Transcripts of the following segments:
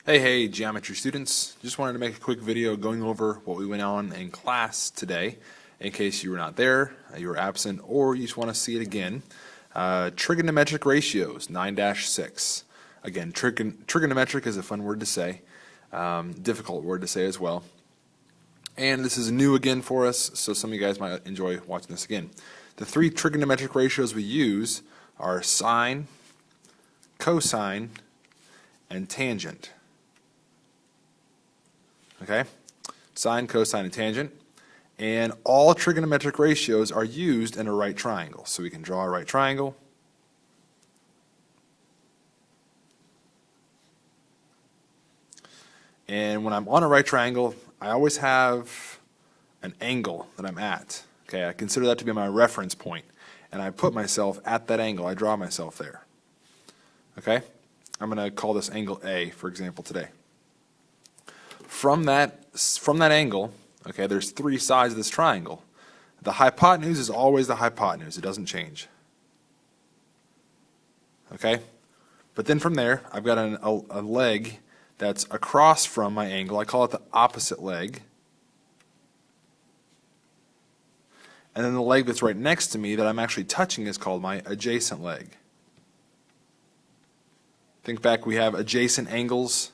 Hey, geometry students. Just wanted to make a quick video going over what we went on in class today. In case you were not there, you were absent, or you just want to see it again. Trigonometric ratios, 9-6. Again, trigonometric is a fun word to say, difficult word to say as well. And this is new again for us, so some of you guys might enjoy watching this again. The three trigonometric ratios we use are sine, cosine, and tangent. Okay? Sine, cosine, and tangent. And all trigonometric ratios are used in a right triangle. So we can draw a right triangle. And when I'm on a right triangle, I always have an angle that I'm at. Okay, I consider that to be my reference point. And I put myself at that angle. I draw myself there. Okay? I'm going to call this angle A, for example, today. From that angle, okay, there's three sides of this triangle. The hypotenuse is always the hypotenuse. It doesn't change. Okay? But then from there, I've got a leg that's across from my angle. I call it the opposite leg. And then the leg that's right next to me that I'm actually touching is called my adjacent leg. Think back, we have adjacent angles,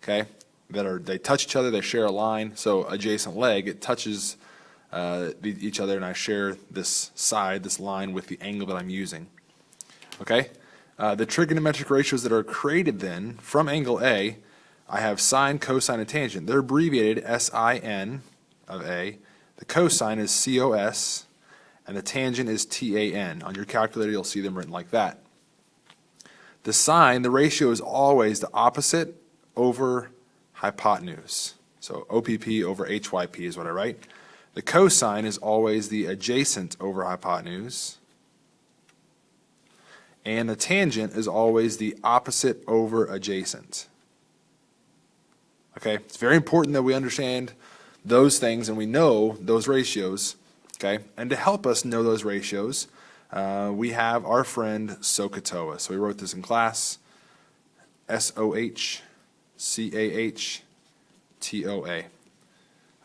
okay, they touch each other, they share a line. So adjacent leg, it touches each other, and I share this side, this line, with the angle that I'm using. Okay? The trigonometric ratios that are created then from angle A, I have sine, cosine, and tangent. They're abbreviated SIN of A. The cosine is COS, and the tangent is TAN. On your calculator, you'll see them written like that. The sine, the ratio is always the opposite over hypotenuse. So OPP over HYP is what I write. The cosine is always the adjacent over hypotenuse. And the tangent is always the opposite over adjacent. Okay, it's very important that we understand those things and we know those ratios. Okay, and to help us know those ratios, we have our friend SOHCAHTOA. So we wrote this in class, SOHCAHTOA.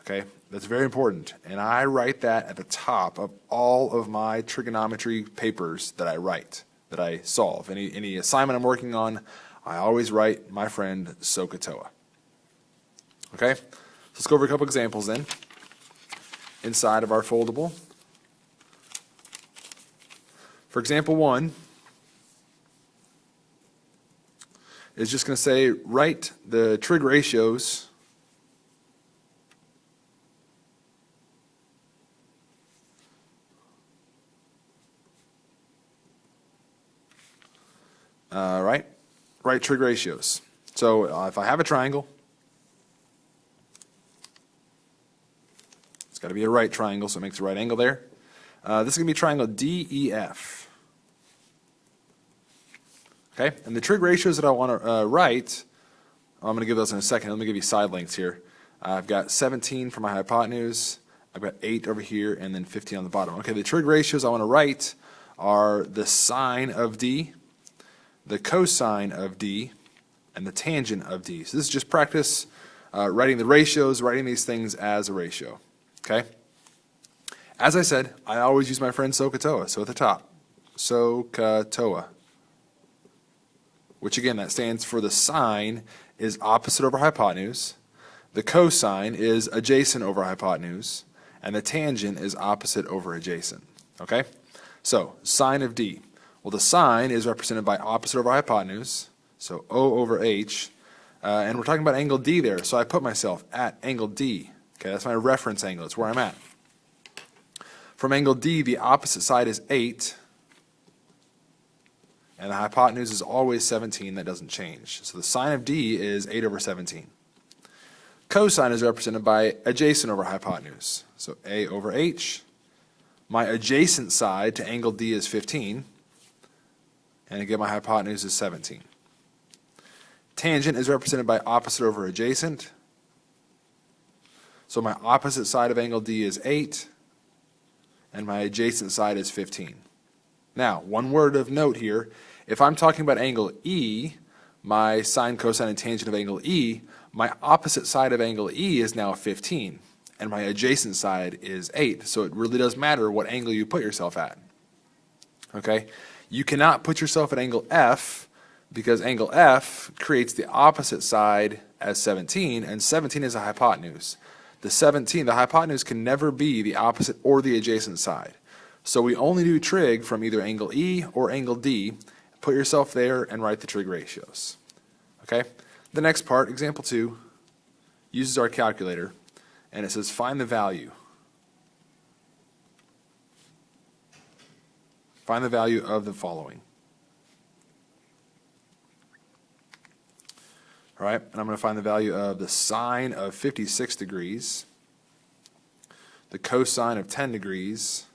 Okay, that's very important. And I write that at the top of all of my trigonometry papers that I write, that I solve. Any assignment I'm working on, I always write my friend SOHCAHTOA. Okay, so let's go over a couple examples then inside of our foldable. For example 1 is just going to say write the trig ratios write trig ratios. So if I have a triangle, it's got to be a right triangle, so it makes a right angle there. This is going to be triangle DEF. Okay, and the trig ratios that I want to write, I'm going to give those in a second. Let me give you side lengths here. I've got 17 for my hypotenuse. I've got 8 over here, and then 15 on the bottom. Okay, the trig ratios I want to write are the sine of D, the cosine of D, and the tangent of D. So this is just practice writing the ratios, writing these things as a ratio. Okay? As I said, I always use my friend SOHCAHTOA. So at the top, SOHCAHTOA. Which again, that stands for the sine is opposite over hypotenuse, the cosine is adjacent over hypotenuse, and the tangent is opposite over adjacent. Okay? So, sine of D. Well, the sine is represented by opposite over hypotenuse, so O over H, and we're talking about angle D there, so I put myself at angle D. Okay, that's my reference angle, it's where I'm at. From angle D, the opposite side is 8, and the hypotenuse is always 17, that doesn't change. So the sine of D is 8 over 17. Cosine is represented by adjacent over hypotenuse. So A over H. My adjacent side to angle D is 15. And again, my hypotenuse is 17. Tangent is represented by opposite over adjacent. So my opposite side of angle D is 8. And my adjacent side is 15. Now, one word of note here. If I'm talking about angle E, my sine, cosine, and tangent of angle E, my opposite side of angle E is now 15, and my adjacent side is 8. So it really does matter what angle you put yourself at. Okay? You cannot put yourself at angle F because angle F creates the opposite side as 17, and 17 is a hypotenuse. The hypotenuse can never be the opposite or the adjacent side. So we only do trig from either angle E or angle D. Put yourself there and write the trig ratios. Okay? The next part, example 2, uses our calculator, and it says find the value. Find the value of the following. All right, and I'm going to find the value of the sine of 56 degrees, the cosine of 10 degrees,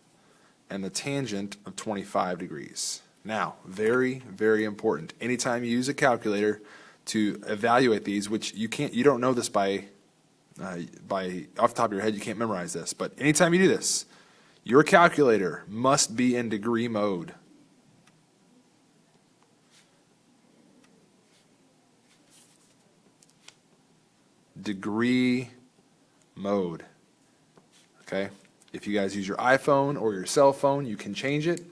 and the tangent of 25 degrees. Now, very, very important. Anytime you use a calculator to evaluate these, which you don't know this by off the top of your head, you can't memorize this, but anytime you do this, your calculator must be in degree mode. Degree mode. Okay? If you guys use your iPhone or your cell phone, you can change it.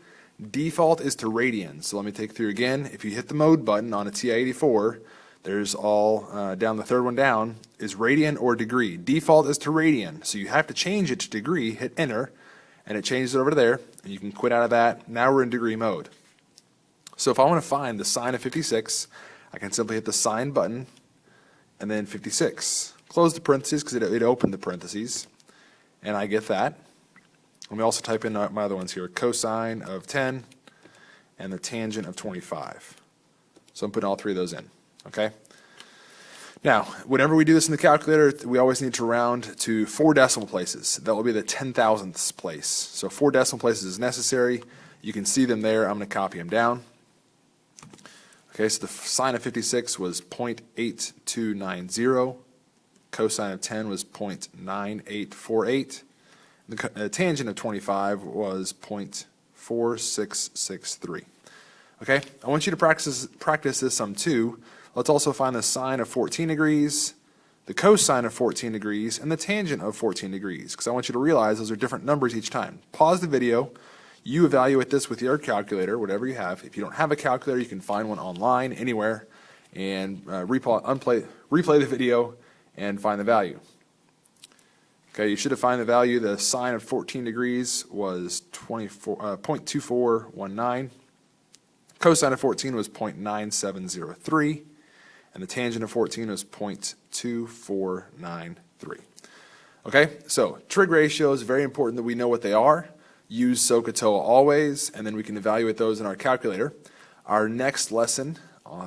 Default is to radians. So let me take you through again. If you hit the mode button on a TI-84, there's all down the third one down is radian or degree. Default is to radian. So you have to change it to degree, hit enter, and it changes it over to there, and you can quit out of that. Now we're in degree mode. So if I want to find the sine of 56, I can simply hit the sine button and then 56. Close the parentheses because it opened the parentheses, and I get that. Let me also type in my other ones here, cosine of 10 and the tangent of 25. So I'm putting all three of those in, okay? Now, whenever we do this in the calculator, we always need to round to 4 decimal places. That will be the 10,000ths place. So 4 decimal places is necessary. You can see them there. I'm going to copy them down. Okay, so the sine of 56 was 0.8290. Cosine of 10 was 0.9848. The tangent of 25 was 0.4663. Okay, I want you to practice this sum too. Let's also find the sine of 14 degrees, the cosine of 14 degrees, and the tangent of 14 degrees, because I want you to realize those are different numbers each time. Pause the video. You evaluate this with your calculator, whatever you have. If you don't have a calculator, you can find one online, anywhere, and replay the video and find the value. Okay, you should have found the value. The sine of 14 degrees was 0.2419. Cosine of 14 was 0.9703. And the tangent of 14 was 0.2493. Okay, so trig ratios, very important that we know what they are. Use SOHCAHTOA always, and then we can evaluate those in our calculator. Our next lesson,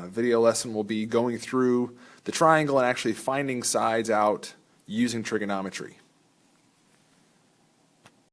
video lesson, will be going through the triangle and actually finding sides out using trigonometry.